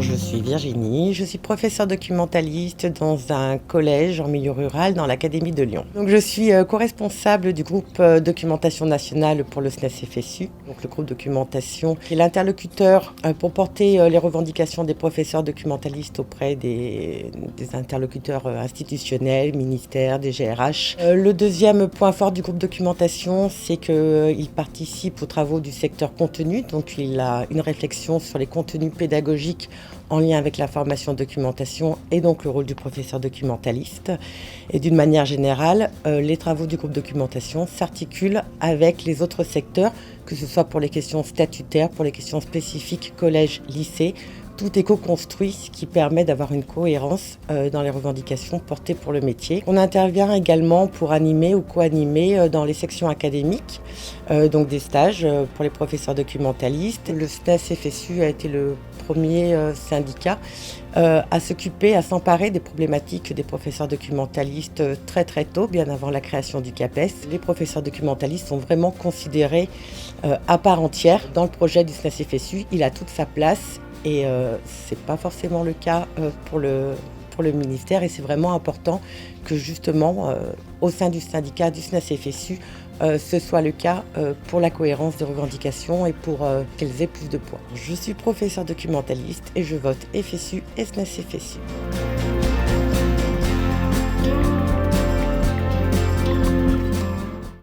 Je suis Virginie, je suis professeure documentaliste dans un collège en milieu rural dans l'Académie de Lyon. Donc, je suis co-responsable du groupe Documentation Nationale pour le SNES-FSU. Donc, le groupe Documentation est l'interlocuteur pour porter les revendications des professeurs documentalistes auprès des interlocuteurs institutionnels, ministères, des GRH. Le deuxième point fort du groupe Documentation, c'est qu'il participe aux travaux du secteur contenu. Donc, il a une réflexion sur les contenus pédagogiques en lien avec la formation documentation et donc le rôle du professeur documentaliste. Et d'une manière générale, les travaux du groupe documentation s'articulent avec les autres secteurs, que ce soit pour les questions statutaires, pour les questions spécifiques collège, lycée. Tout est co-construit, ce qui permet d'avoir une cohérence dans les revendications portées pour le métier. On intervient également pour animer ou co-animer dans les sections académiques, donc des stages pour les professeurs documentalistes. Le SNES-FSU a été le premier syndicat à s'occuper, à s'emparer des problématiques des professeurs documentalistes très très tôt, bien avant la création du CAPES. Les professeurs documentalistes sont vraiment considérés à part entière dans le projet du SNES-FSU. Il a toute sa place. Et ce n'est pas forcément le cas pour le ministère, et c'est vraiment important que justement au sein du syndicat du SNES-FSU ce soit le cas pour la cohérence des revendications et pour qu'elles aient plus de poids. Je suis professeure documentaliste et je vote FSU et SNES-FSU.